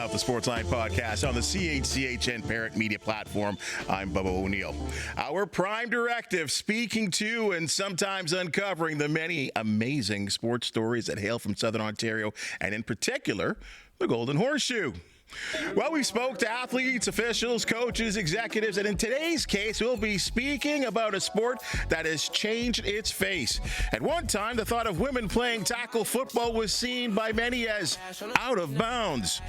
now the Sportsline Podcast on the CHCHN Parent Media Platform. I'm Bubba O'Neil. Our prime directive, speaking to and sometimes uncovering the many amazing sports stories that hail from Southern Ontario, and in particular, the Golden Horseshoe. Well, we spoke to athletes, officials, coaches, executives, and in today's case, we'll be speaking about a sport that has changed its face. At one time, the thought of women playing tackle football was seen by many as out of bounds.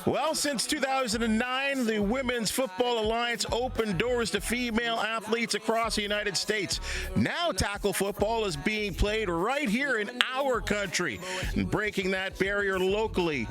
Well, since 2009, the Women's Football Alliance opened doors to female athletes across the United States. Now, tackle football is being played right here in our country. And breaking that barrier locally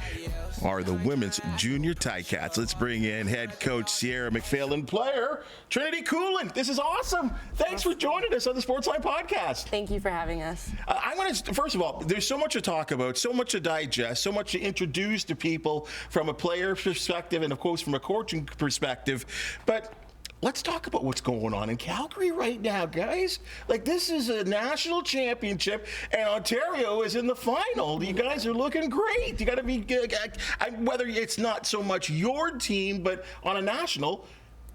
are the women's junior Ticats. Let's bring in head coach Sierra McPhail and player Trinity Coolan. This is awesome. Thanks for joining us on the Sportsline Podcast. Thank you for having us. I want to, first of all, there's so much to talk about, so much to digest, so much to introduce to people from a player perspective and, of course, from a coaching perspective. But let's talk about what's going on in Calgary right now, guys. Like, this is a national championship, and Ontario is in the final. You guys are looking great. You got to be good. Whether it's not so much your team, but on a national,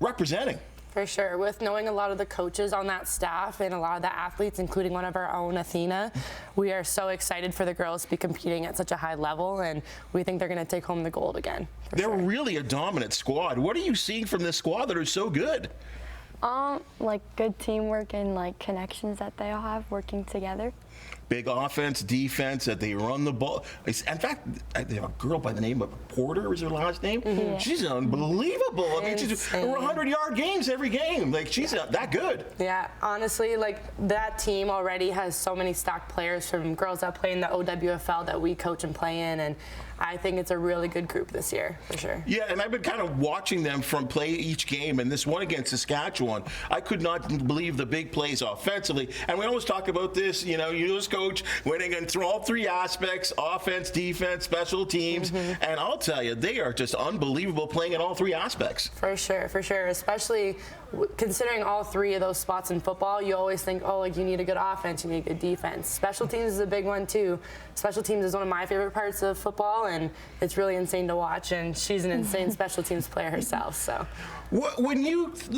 representing. For sure. With knowing a lot of the coaches on that staff and a lot of the athletes, including one of our own, Athena, we are so excited for the girls to be competing at such a high level, and we think they're going to take home the gold again. They're really a dominant squad. What are you seeing from this squad that are so good? Like good teamwork and like connections that they all have working together. Big offense, defense, that they run the ball. In fact, they have a girl by the name of Porter, is her last name. Mm-hmm. She's unbelievable. I mean, she's 100-yard games every game. Like, she's that good. Yeah, honestly, like, that team already has so many stacked players, from girls that play in the OWFL that we coach and play in, and I think it's a really good group this year, for sure. Yeah, and I've been kind of watching them from play each game, and this one against Saskatchewan, I could not believe the big plays offensively. And we always talk about this, you as coach, winning in all three aspects: offense, defense, special teams. Mm-hmm. And I'll tell you, they are just unbelievable playing in all three aspects. For sure, especially considering all three of those spots in football. You always think, you need a good offense, you need a good defense. Special teams is a big one too. Special teams is one of my favorite parts of football, and it's really insane to watch, and she's an insane special teams player herself. So when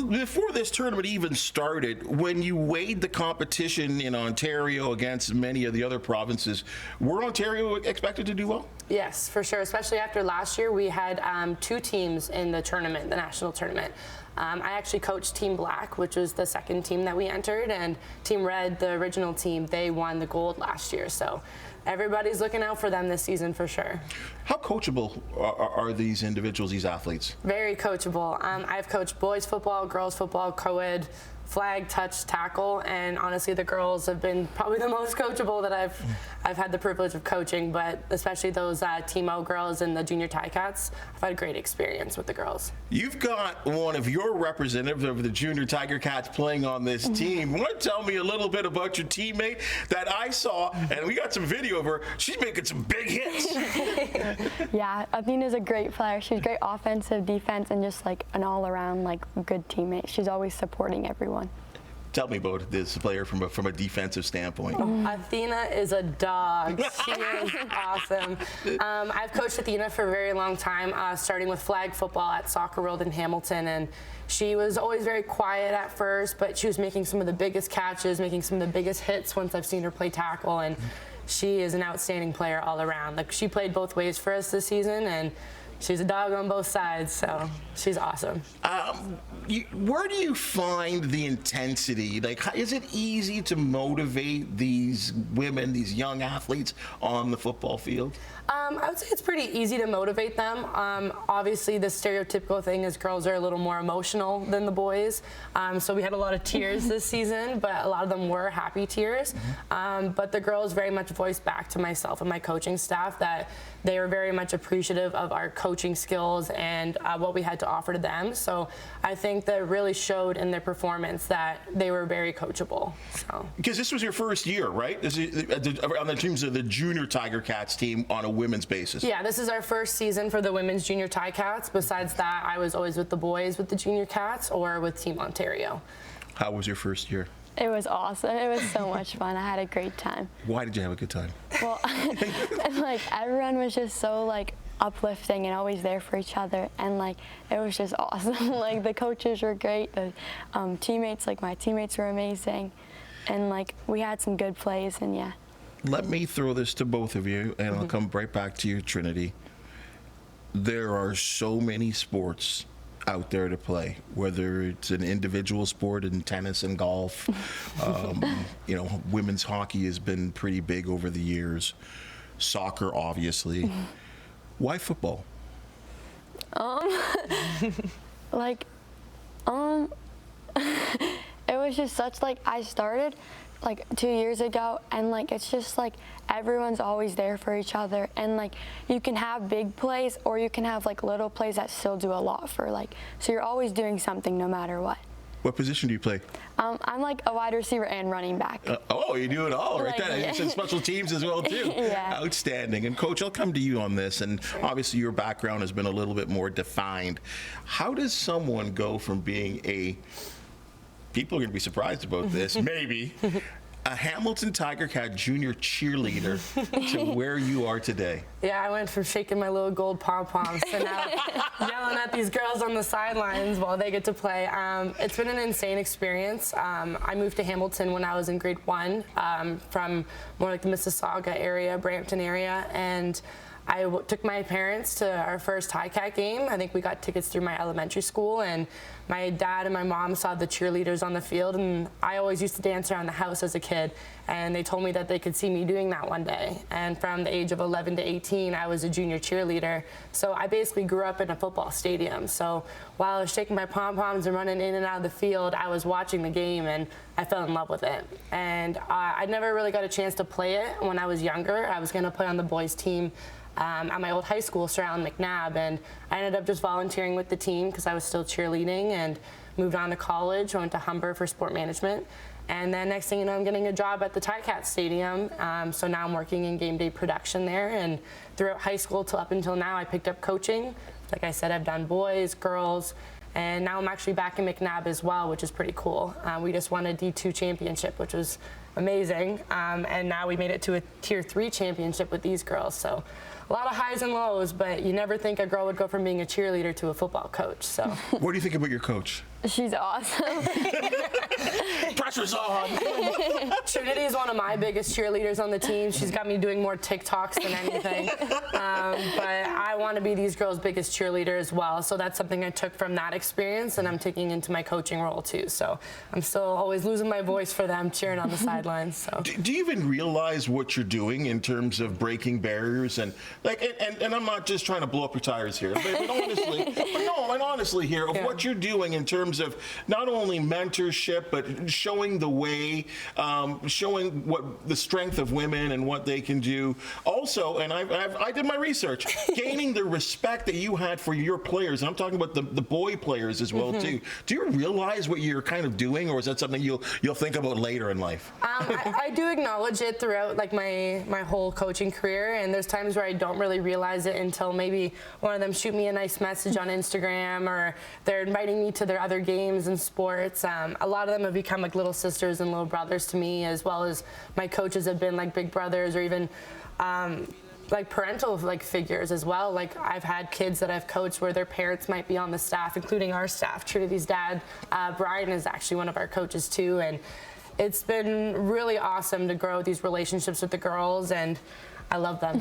before this tournament even started, when you weighed the competition in Ontario against many of the other provinces, were Ontario expected to do well? Yes, for sure, especially after last year. We had two teams in the tournament, the national tournament. I actually coached Team Black, which was the second team that we entered, and Team Red, the original team, they won the gold last year. So everybody's looking out for them this season for sure. How coachable are these individuals, these athletes? Very coachable. I've coached boys football, girls football, co-ed, flag, touch, tackle, and honestly the girls have been probably the most coachable that I've had the privilege of coaching, but especially those Team O girls and the junior Ticats, I've had a great experience with the girls. You've got one of your representatives of the junior Tiger Cats playing on this team. You want to tell me a little bit about your teammate that I saw, and we got some video of her. She's making some big hits. Yeah, Athena's a great player. She's great offensive, defense, and just like an all-around good teammate. She's always supporting everyone. Tell me about this player from a defensive standpoint. Athena is a dog. She is awesome. I've coached Athena for a very long time, starting with flag football at Soccer World in Hamilton, and she was always very quiet at first, but she was making some of the biggest catches, making some of the biggest hits once I've seen her play tackle, and she is an outstanding player all around. Like, she played both ways for us this season, and she's a dog on both sides, so she's awesome. Where do you find the intensity? Like, is it easy to motivate these women, these young athletes on the football field? I would say it's pretty easy to motivate them. Obviously, the stereotypical thing is girls are a little more emotional than the boys. So we had a lot of tears this season, but a lot of them were happy tears. But the girls very much voiced back to myself and my coaching staff that they were very much appreciative of our coaching skills and what we had to offer to them. So I think that really showed in their performance that they were very coachable. So. Because this was your first year, right? This is on the teams of the junior Tiger Cats team on a women's basis. Yeah, this is our first season for the women's junior Ticats. Besides that, I was always with the boys with the junior Cats or with Team Ontario. How was your first year? It was awesome. It was so much fun. I had a great time. Why did you have a good time? Well, like everyone was just so like uplifting and always there for each other, and like it was just awesome. Like the coaches were great, the teammates, like my teammates were amazing, and like we had some good plays, and yeah. Let me throw this to both of you, and I'll come right back to you, Trinity. There are so many sports out there to play, whether it's an individual sport in tennis and golf. Women's hockey has been pretty big over the years. Soccer, obviously. Why football? It was just such, like, I started like 2 years ago, and like it's just like everyone's always there for each other, and like you can have big plays or you can have like little plays that still do a lot for like, so you're always doing something no matter what. What position do you play? I'm like a wide receiver and running back. You do it all, right? Like, You said special teams as well, too. Yeah. Outstanding. And Coach, I'll come to you on this, and obviously your background has been a little bit more defined. How does someone go from being people are going to be surprised about this, maybe, a Hamilton Tiger Cat junior cheerleader to where you are today? Yeah, I went from shaking my little gold pom-poms to now yelling at these girls on the sidelines while they get to play. It's been an insane experience. I moved to Hamilton when I was in grade 1 from more like the Mississauga area, Brampton area, and I took my parents to our first Ticat game. I think we got tickets through my elementary school, and my dad and my mom saw the cheerleaders on the field, and I always used to dance around the house as a kid, and they told me that they could see me doing that one day. And from the age of 11 to 18, I was a junior cheerleader. So I basically grew up in a football stadium. So while I was shaking my pom-poms and running in and out of the field, I was watching the game, and I fell in love with it. And I never really got a chance to play it when I was younger. I was going to play on the boys' team at my old high school, Sierra McPhail, and I ended up just volunteering with the team because I was still cheerleading, and moved on to college. I went to Humber for sport management, and then next thing you know, I'm getting a job at the Ticats Stadium. So now I'm working in game day production there, and throughout high school till up until now, I picked up coaching. Like I said, I've done boys, girls, and now I'm actually back in McNabb as well, which is pretty cool. We just won a D2 championship, which was amazing, and now we made it to a Tier 3 championship with these girls. So a lot of highs and lows, but you never think a girl would go from being a cheerleader to a football coach. So What do you think about your coach? She's awesome. Pressure's on. Trinity is one of my biggest cheerleaders on the team. She's got me doing more TikToks than anything. But I want to be these girls' biggest cheerleader as well. So that's something I took from that experience, and I'm taking into my coaching role too. So I'm still always losing my voice for them cheering on the sidelines. So Do you even realize what you're doing in terms of breaking barriers and and I'm not just trying to blow up your tires here, but honestly here of what you're doing in terms of not only mentorship but showing the way, showing what the strength of women and what they can do. Also, and I did my research, gaining the respect that you had for your players, and I'm talking about the boy players as well too. Do you realize what you're kind of doing, or is that something you'll think about later in life? I do acknowledge it throughout like my whole coaching career, and there's times where I don't really realize it until maybe one of them shoot me a nice message on Instagram, or they're inviting me to their other games and sports. A lot of them have become like little sisters and little brothers to me, as well as my coaches have been like big brothers, or even like parental like figures as well. Like I've had kids that I've coached where their parents might be on the staff, including our staff. Trinity's dad, Brian, is actually one of our coaches too, and it's been really awesome to grow these relationships with the girls, and I love them.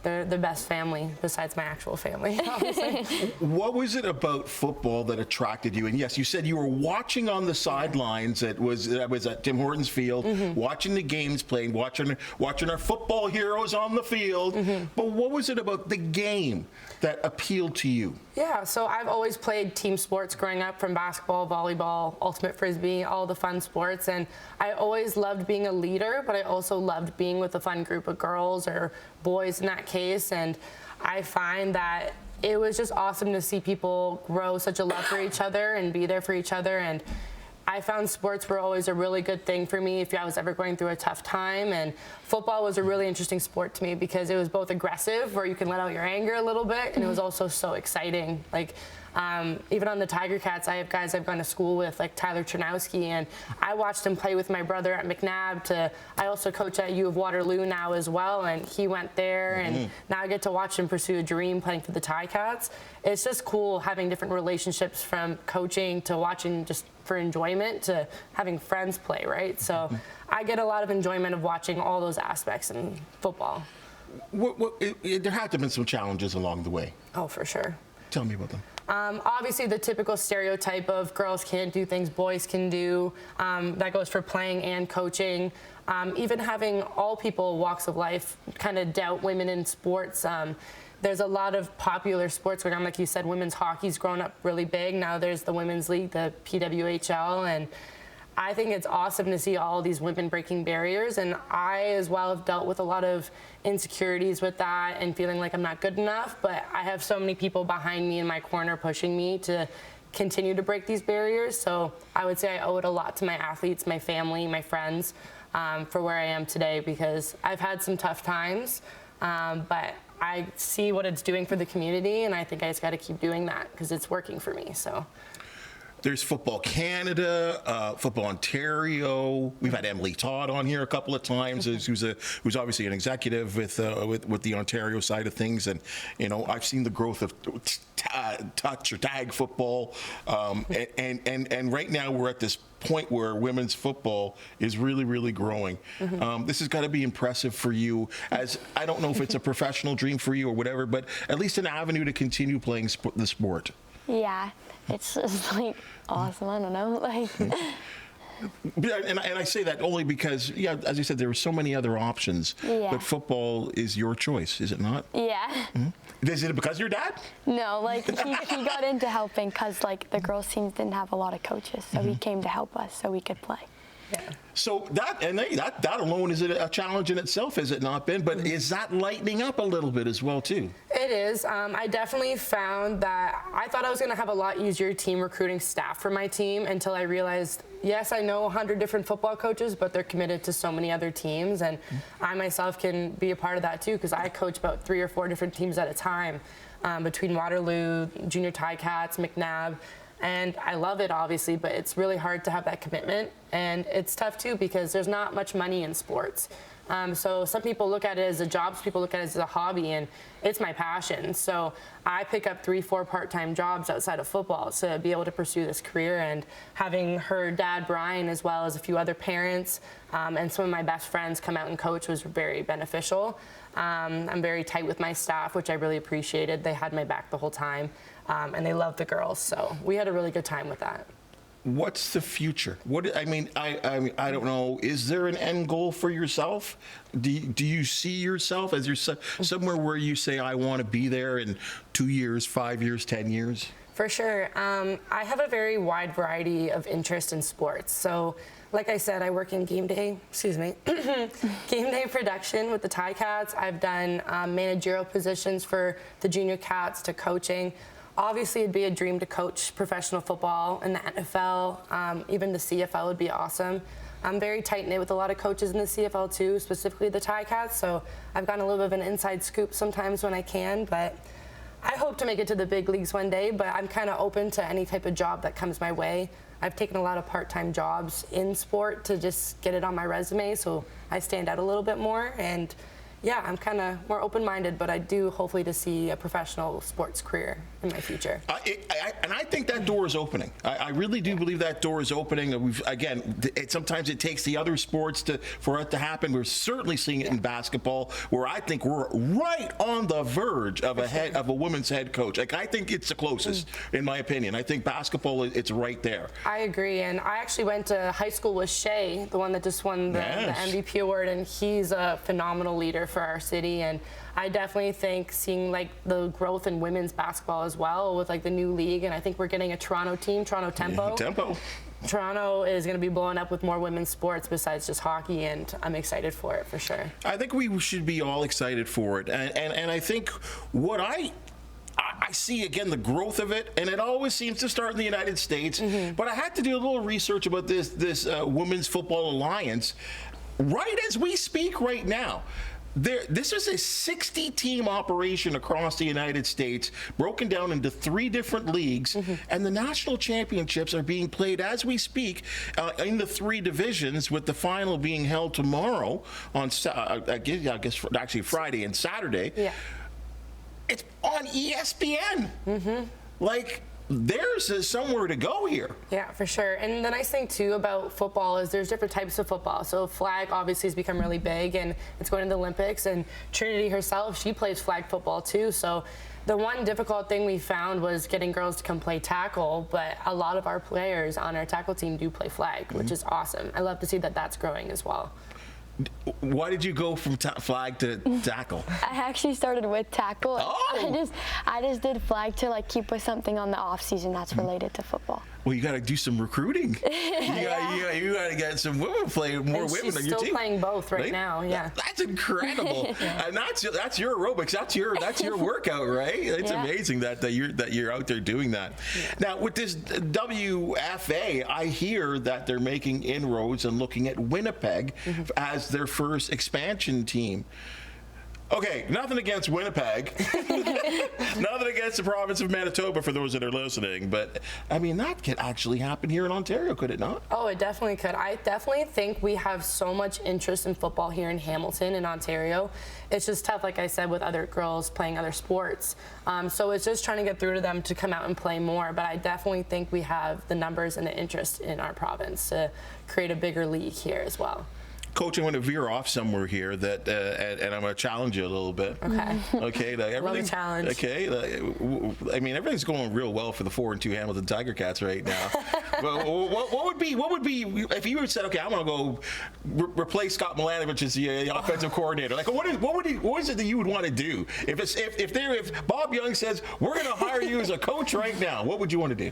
They're the best family besides my actual family, obviously. What was it about football that attracted you? And yes, you said you were watching on the sidelines. That was at Tim Hortons Field, watching the games played, watching our football heroes on the field. But what was it about the game that appealed to you? Yeah, so I've always played team sports growing up, from basketball, volleyball, ultimate frisbee, all the fun sports, and I always loved being a leader, but I also loved being with a fun group of girls or boys in that case. And I find that it was just awesome to see people grow such a love for each other and be there for each other. And I found sports were always a really good thing for me if I was ever going through a tough time. And football was a really interesting sport to me because it was both aggressive, where you can let out your anger a little bit, and it was also so exciting. Like Even on the Ticats, I have guys I've gone to school with, like Tyler Chernowski, and I watched him play with my brother at McNabb. I also coach at U of Waterloo now as well, and he went there, and now I get to watch him pursue a dream playing for the Ticats. It's just cool having different relationships, from coaching to watching just for enjoyment to having friends play, right? So I get a lot of enjoyment of watching all those aspects in football. There had to have been some challenges along the way. Oh, for sure. Tell me about them. Obviously, the typical stereotype of girls can't do things boys can do. That goes for playing and coaching. Even having all people walks of life kind of doubt women in sports. There's a lot of popular sports going on, like you said. Women's hockey's grown up really big. Now there's the Women's League, the PWHL, and I think it's awesome to see all these women breaking barriers. And I, as well, have dealt with a lot of insecurities with that and feeling like I'm not good enough. But I have so many people behind me in my corner pushing me to continue to break these barriers. So I would say I owe it a lot to my athletes, my family, my friends, for where I am today, because I've had some tough times. But I see what it's doing for the community, and I think I just got to keep doing that because it's working for me. So. There's Football Canada, Football Ontario. We've had Emily Todd on here a couple of times, who's obviously an executive with the Ontario side of things, and I've seen the growth of touch or tag football, and right now we're at this point where women's football is really, really growing. This has got to be impressive for you, as I don't know if it's a professional dream for you or whatever, but at least an avenue to continue playing the sport. Yeah, it's just like awesome. I don't know, like. And I say that only because, yeah, as you said, there were so many other options. Yeah. But football is your choice, is it not? Yeah. Is it because of your dad? No, like he got into helping because like the girls' teams didn't have a lot of coaches, so he came to help us so we could play. Yeah. So that alone is a challenge in itself, has it not been? But is that lightening up a little bit as well too? It is. I definitely found that I thought I was going to have a lot easier team recruiting staff for my team until I realized, yes, I know 100 different football coaches, but they're committed to so many other teams, and I myself can be a part of that too, because I coach about 3 or 4 different teams at a time, between Waterloo, Junior Ticats, McNabb. And I love it, obviously, but it's really hard to have that commitment. And it's tough, too, because there's not much money in sports. So some people look at it as a job, some people look at it as a hobby, and it's my passion. So I pick up 3-4 part-time jobs outside of football to be able to pursue this career. And having her dad, Brian, as well as a few other parents and some of my best friends come out and coach was very beneficial. I'm very tight with my staff, which I really appreciated. They had my back the whole time. And they love the girls, so we had a really good time with that. What's the future? I don't know. Is there an end goal for yourself? Do you see yourself as somewhere where you say, I want to be there in 2 years, 5 years, 10 years? For sure. I have a very wide variety of interest in sports. So, like I said, I work in game day production with the Ticats. I've done managerial positions for the Junior Cats to coaching. Obviously, it'd be a dream to coach professional football in the NFL. Even the CFL would be awesome. I'm very tight-knit with a lot of coaches in the CFL too, specifically the Ticats, so I've gotten a little bit of an inside scoop sometimes when I can, but I hope to make it to the big leagues one day, but I'm kind of open to any type of job that comes my way. I've taken a lot of part-time jobs in sport to just get it on my resume so I stand out a little bit more, and yeah, I'm kind of more open-minded, but I do hopefully to see a professional sports career in my future. And I think that door is opening. I really do believe that door is opening. Sometimes it takes the other sports for it to happen. We're certainly seeing it in basketball, where I think we're right on the verge of a women's head coach. Like, I think it's the closest, in my opinion. I think basketball, it's right there. I agree, and I actually went to high school with Shea, the one that just won the MVP award, and he's a phenomenal leader for our city, and I definitely think seeing like the growth in women's basketball as well with like the new league, and I think we're getting a Toronto team, Toronto Tempo. Yeah, Tempo. Toronto is going to be blowing up with more women's sports besides just hockey, and I'm excited for it for sure. I think we should be all excited for it, and I think what I see, again, the growth of it, and it always seems to start in the United States, but I had to do a little research about this Women's Football Alliance. Right as we speak right now, This is a 60-team operation across the United States, broken down into 3 different leagues, and the national championships are being played as we speak in the 3 divisions, with the final being held tomorrow on, I guess actually Friday and Saturday. Yeah. It's on ESPN. Like, there's somewhere to go here. Yeah, for sure. And the nice thing too about football is there's different types of football. So flag obviously has become really big, and it's going to the Olympics. And Trinity herself, she plays flag football too. So the one difficult thing we found was getting girls to come play tackle, but a lot of our players on our tackle team do play flag, which is awesome. I love to see that that's growing as well. Why did you go from flag to tackle? I actually started with tackle. Oh! I just did flag to like keep with something on the off season that's related to football. Well, you got to do some recruiting. You got to get some women playing, more And women she's on your still team. playing both right now. Yeah, that's incredible. And that's your aerobics. That's your workout, right? It's amazing that you're out there doing that. Now with this WFA, I hear that they're making inroads and looking at Winnipeg as their first expansion team. Okay, nothing against Winnipeg. Nothing against the province of Manitoba for those that are listening. But, I mean, that could actually happen here in Ontario, could it not? Oh, it definitely could. I definitely think we have so much interest in football here in Hamilton, in Ontario. It's just tough, like I said, with other girls playing other sports. So it's just trying to get through to them to come out and play more. But I definitely think we have the numbers and the interest in our province to create a bigger league here as well. Coach, I want to veer off somewhere here that, and I'm going to challenge you a little bit. Okay. Okay. Like Love a challenge. Okay. I mean, everything's going real well for the 4-2 Hamilton Tiger Cats right now. But what would be if you had said, okay, I want to go replace Scott Milanovic as the offensive coordinator? Like, what is it that you would want to do? If Bob Young says we're going to hire you as a coach right now, what would you want to do?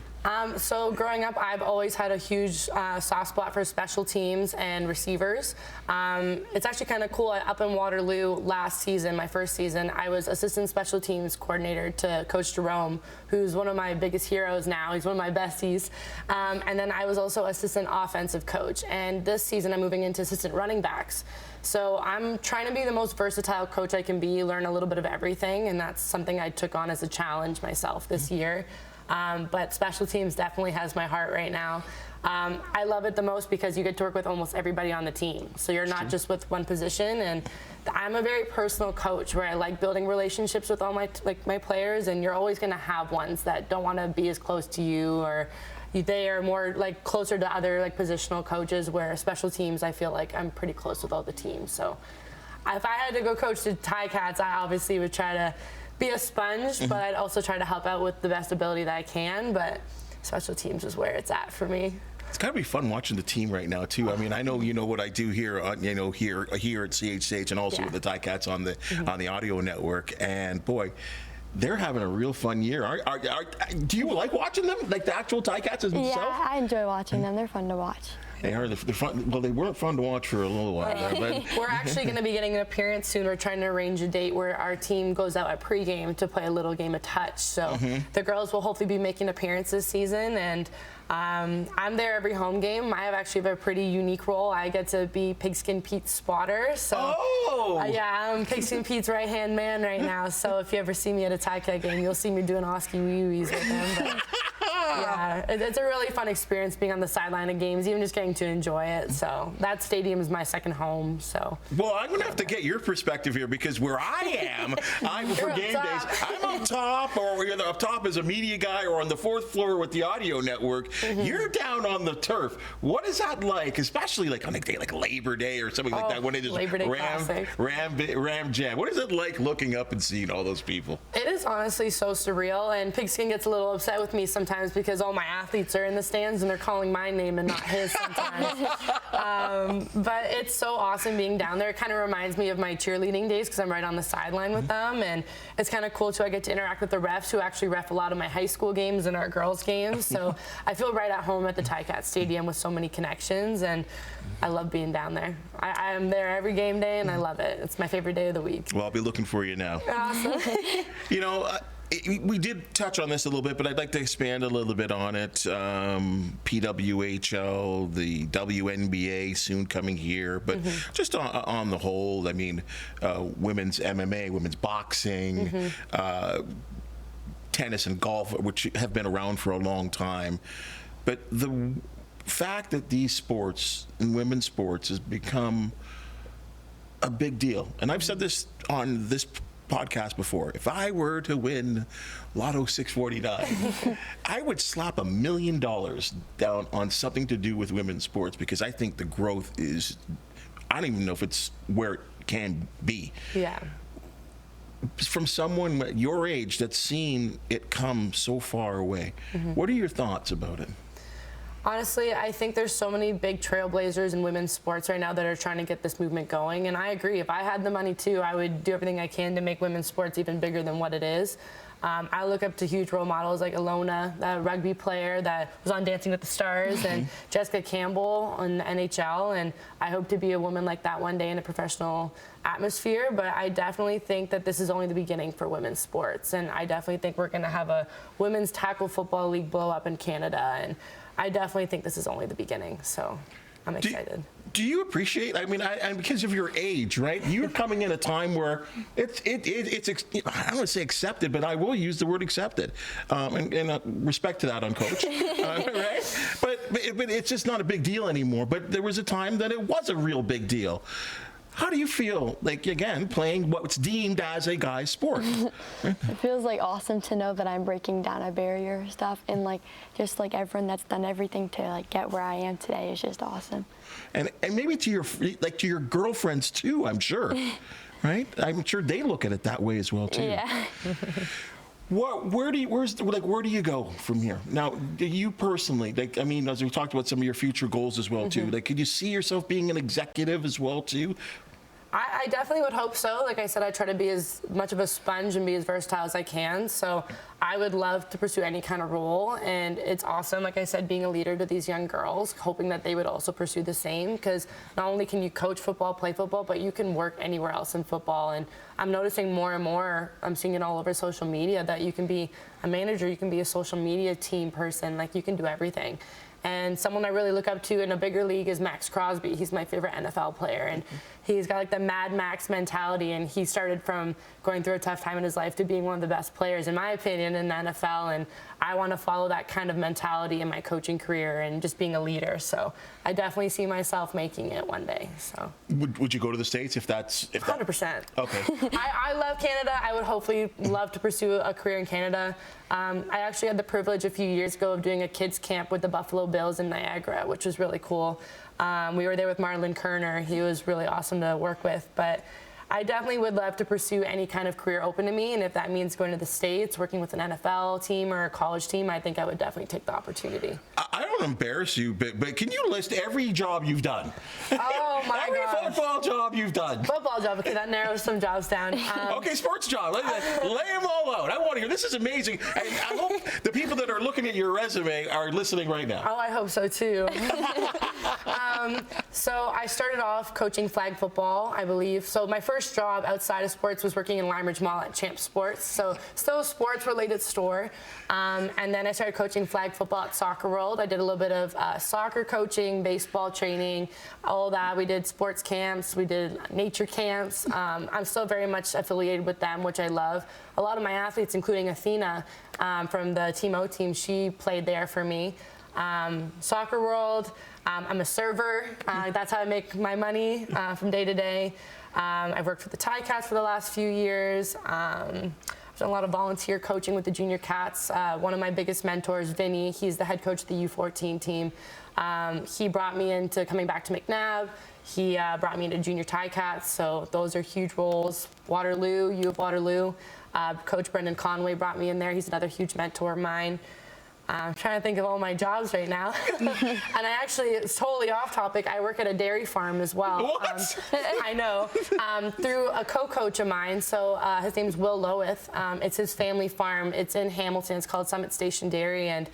So growing up, I've always had a huge soft spot for special teams and receivers. It's actually kind of cool. Up in Waterloo last season, my first season, I was assistant special teams coordinator to Coach Jerome, who's one of my biggest heroes now. He's one of my besties. And then I was also assistant offensive coach. And this season, I'm moving into assistant running backs. So I'm trying to be the most versatile coach I can be, learn a little bit of everything. And that's something I took on as a challenge myself this year. But special teams definitely has my heart right now. I love it the most because you get to work with almost everybody on the team. So you're not just with one position. And I'm a very personal coach where I like building relationships with all my players. And you're always going to have ones that don't want to be as close to you, or they are more like closer to other like positional coaches, where special teams, I feel like I'm pretty close with all the teams. So if I had to go coach the Ticats, I obviously would try to be a sponge, but I'd also try to help out with the best ability that I can. But special teams is where it's at for me. It's got to be fun watching the team right now too. I mean, I know what I do here, here at CHCH, and also with the Ticats on the audio network. And boy, they're having a real fun year. Do you like watching them, like the actual Ticats themselves? Yeah, I enjoy watching them. They're fun to watch. They are. They're fun. Well, they weren't fun to watch for a little while there, but we're actually going to be getting an appearance soon. We're trying to arrange a date where our team goes out at pregame to play a little game of touch. So the girls will hopefully be making appearances this season, and I'm there every home game. I actually have a pretty unique role. I get to be Pigskin Pete's spotter. So yeah, I'm Pigskin Pete's right-hand man right now. So if you ever see me at a Ticat game, you'll see me doing Oski wee-wees with him. But yeah, it's a really fun experience being on the sideline of games, even just getting to enjoy it. So that stadium is my second home. So well, I'm gonna have to get your perspective here, because where I am, for game days, I'm up top, or either up top as a media guy, or on the 4th floor with the audio network. You're down on the turf. What is that like, especially like on a day like Labor Day or something like that, when it is Labor Day Classic. Ram Jam? What is it like looking up and seeing all those people? It is honestly so surreal, and Pigskin gets a little upset with me sometimes because all my athletes are in the stands and they're calling my name and not his sometimes. But it's so awesome being down there. It kind of reminds me of my cheerleading days because I'm right on the sideline with them, and it's kind of cool too. I get to interact with the refs who actually ref a lot of my high school games and our girls games. So I feel right at home at the Ticats Stadium with so many connections, and I love being down there. I am there every game day, and I love it. It's my favorite day of the week. Well, I'll be looking for you now. Awesome. we did touch on this a little bit, but I'd like to expand a little bit on it. PWHL, the WNBA soon coming here, but just on the whole, I mean, women's MMA, women's boxing, tennis and golf, which have been around for a long time. But the fact that these sports and women's sports has become a big deal, and I've said this on this podcast before, if I were to win Lotto 649, I would slap $1 million down on something to do with women's sports, because I think the growth is, I don't even know if it's where it can be. Yeah. From someone your age that's seen it come so far away, what are your thoughts about it? Honestly, I think there's so many big trailblazers in women's sports right now that are trying to get this movement going, and I agree. If I had the money too, I would do everything I can to make women's sports even bigger than what it is. I look up to huge role models like Ilona, the rugby player that was on Dancing with the Stars, and Jessica Campbell on the NHL, and I hope to be a woman like that one day in a professional atmosphere. But I definitely think that this is only the beginning for women's sports, and I definitely think we're going to have a women's tackle football league blow up in Canada, and I definitely think this is only the beginning, so I'm excited. Do you appreciate, I mean, because of your age, right? You're coming in a time where it's I don't want to say accepted, but I will use the word accepted. And respect to that on Coach, right? But it's just not a big deal anymore. But there was a time that it was a real big deal. How do you feel, like, again, playing what's deemed as a guy's sport? It feels like awesome to know that I'm breaking down a barrier and stuff, and like just like everyone that's done everything to like get where I am today is just awesome. And maybe to your girlfriends too, I'm sure, right? I'm sure they look at it that way as well too. Yeah. Where do you go from here? Now, do you personally, like, I mean, as we talked about some of your future goals as well too, like, could you see yourself being an executive as well too? I definitely would hope so. Like I said, I try to be as much of a sponge and be as versatile as I can. So I would love to pursue any kind of role. And it's awesome, like I said, being a leader to these young girls, hoping that they would also pursue the same. Because not only can you coach football, play football, but you can work anywhere else in football. And I'm noticing more and more, I'm seeing it all over social media, that you can be a manager, you can be a social media team person, like you can do everything. And someone I really look up to in a bigger league is Max Crosby. He's my favorite NFL player, and he's got like the Mad Max mentality, and he started from going through a tough time in his life to being one of the best players, in my opinion, in the NFL. And I want to follow that kind of mentality in my coaching career and just being a leader. So I definitely see myself making it one day. So would you go to the States if that's 100%? Okay. I love Canada. I would hopefully love to pursue a career in Canada. I actually had the privilege a few years ago of doing a kids camp with the Buffalo Bills in Niagara, which was really cool. We were there with Marlon Kerner. He was really awesome to work with. But I definitely would love to pursue any kind of career open to me, and if that means going to the States, working with an NFL team or a college team, I think I would definitely take the opportunity. I don't want to embarrass you, but can you list every job you've done? Oh my every gosh. football job you've done. Football job, okay, that narrows some jobs down. Okay, sports job. Lay them all out. I want to hear. This is amazing. And I hope the people that are looking at your resume are listening right now. Oh, I hope so too. So I started off coaching flag football, I believe. So my first job outside of sports was working in Lime Ridge Mall at Champ Sports. So still a sports-related store. And then I started coaching flag football at Soccer World. I did a little bit of soccer coaching, baseball training, all that. We did sports camps. We did nature camps. I'm still very much affiliated with them, which I love. A lot of my athletes, including Athena from the Team O team, she played there for me. Soccer World. I'm a server. That's how I make my money from day to day. I've worked with the Ticats for the last few years. I've done a lot of volunteer coaching with the junior cats. One of my biggest mentors, Vinny, he's the head coach of the U14 team. He brought me into coming back to McNabb. He brought me into junior Ticats, so those are huge roles. Waterloo, U of Waterloo. Coach Brendan Conway brought me in there. He's another huge mentor of mine. I'm trying to think of all my jobs right now. And I actually, it's totally off topic, I work at a dairy farm as well. What? I know. Through a co-coach of mine, so his name's Will Lowith. It's his family farm. It's in Hamilton. It's called Summit Station Dairy, and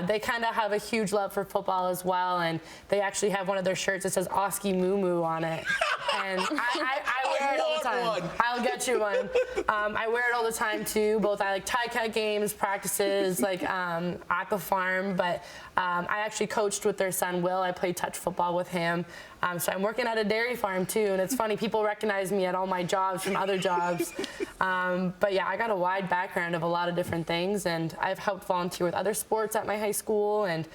they kind of have a huge love for football as well, and they actually have one of their shirts that says Oski Moo Moo on it. And I wear it all the time. one. I'll get you one. I wear it all the time too, both at like Ticat games, practices, like at the farm. But I actually coached with their son Will. I played touch football with him. So I'm working at a dairy farm too, and it's funny, people recognize me at all my jobs from other jobs. But yeah, I got a wide background of a lot of different things, and I've helped volunteer with other sports at my high school, and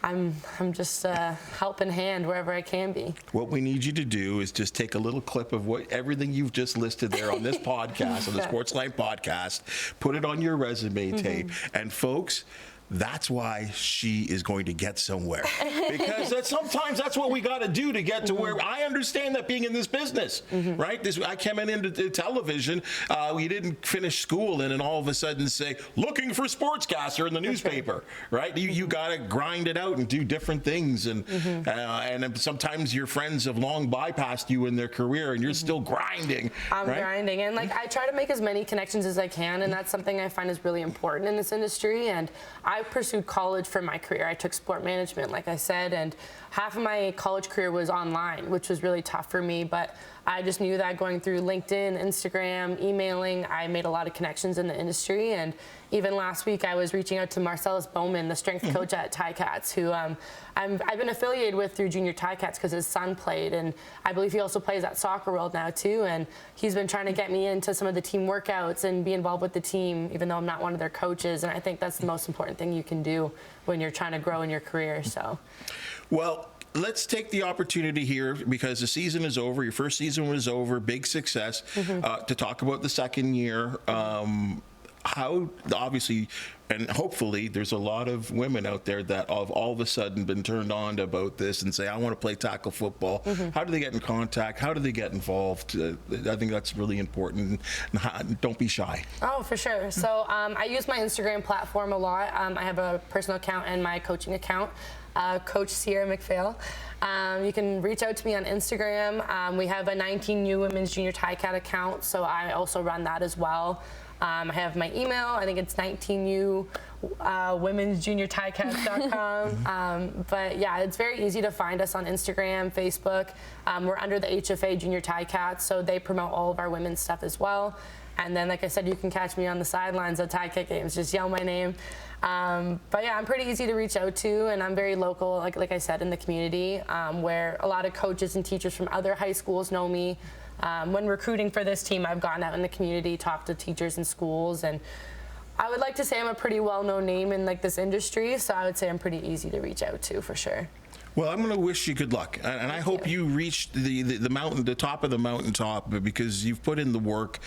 I'm just a helping hand wherever I can be. What we need you to do is just take a little clip of everything you've just listed there on this podcast, on the Sportsline Podcast, put it on your resume tape, and folks, that's why she is going to get somewhere. Because sometimes that's what we got to do to get to where I understand that being in this business, right? I came into television. We didn't finish school and then all of a sudden say, looking for sportscaster in the newspaper, right? You got to grind it out and do different things. And sometimes your friends have long bypassed you in their career and you're still grinding. I'm right? grinding. And like I try to make as many connections as I can. And that's something I find is really important in this industry. And I pursued college for my career. I took sport management, like I said, and half of my college career was online, which was really tough for me. But I just knew that going through LinkedIn, Instagram, emailing, I made a lot of connections in the industry. And even last week, I was reaching out to Marcellus Bowman, the strength coach at Ticats, who I've been affiliated with through Junior Ticats because his son played, and I believe he also plays at Soccer World now too. And he's been trying to get me into some of the team workouts and be involved with the team, even though I'm not one of their coaches. And I think that's the most important thing you can do when you're trying to grow in your career. So, well, let's take the opportunity here, because the season is over. Your first season was over, big success, to talk about the second year. How, obviously, and hopefully, there's a lot of women out there that have all of a sudden been turned on about this and say, I want to play tackle football. How do they get in contact? How do they get involved? I think that's really important. Don't be shy. Oh, for sure. So I use my Instagram platform a lot. I have a personal account and my coaching account, Coach Sierra McPhail. You can reach out to me on Instagram. We have a 19U Women's Junior Ticat account, so I also run that as well. I have my email. I think it's 19U womensjuniorticats.com. But yeah, it's very easy to find us on Instagram, Facebook. We're under the HFA Junior Ticats, so they promote all of our women's stuff as well. And then, like I said, you can catch me on the sidelines at Ticat games. Just yell my name. But yeah, I'm pretty easy to reach out to, and I'm very local, like I said, in the community, where a lot of coaches and teachers from other high schools know me. When recruiting for this team, I've gone out in the community, talked to teachers in schools, and I would like to say I'm a pretty well-known name in like this industry, so I would say I'm pretty easy to reach out to for sure. Well, I'm going to wish you good luck, and I hope you reach the mountain, the top of the mountaintop, because you've put in the work.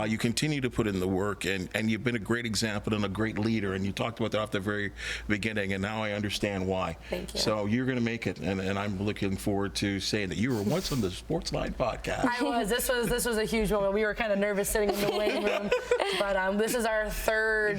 You continue to put in the work, and you've been a great example and a great leader. And you talked about that off the very beginning, and now I understand why. Thank you. So you're going to make it, and I'm looking forward to saying that you were once on the Sportsline Podcast. I was. This was a huge moment. We were kind of nervous sitting in the waiting room, but this is our third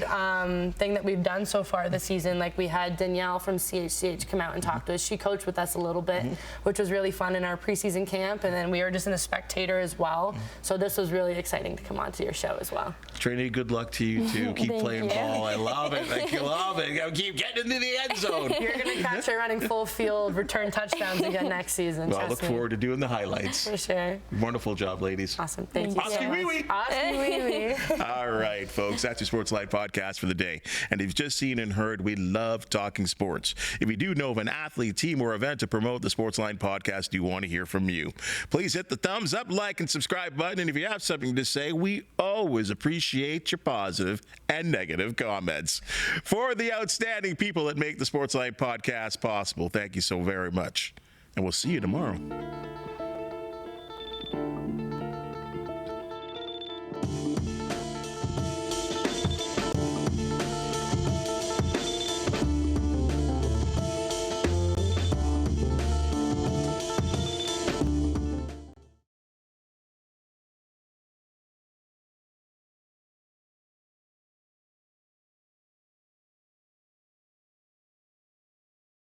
thing that we've done so far this season. Like, we had Danielle from CHCH come out and talk to us. She coached with us a little bit, which was really fun in our preseason camp, and then we were just in a spectator as well. So this was really exciting to come on to your show as well. Trinity, good luck to you too. Keep playing ball. I love it. I love it. Keep getting into the end zone. You're going to catch her running full field return touchdowns again next season. Well, I look forward to doing the highlights. For sure. Wonderful job, ladies. Awesome. Thank you. Osky wee wee. Osky wee wee. All right, folks, that's your Sportsline Podcast for the day. And if you've just seen and heard, we love talking sports. If you do know of an athlete, team, or event to promote the Sportsline Podcast, we want to hear from you. Please hit the thumbs up, like, and subscribe button. And if you have something to say, we always appreciate your positive and negative comments. For the outstanding people that make the Sportsline Podcast possible, thank you so very much. And we'll see you tomorrow.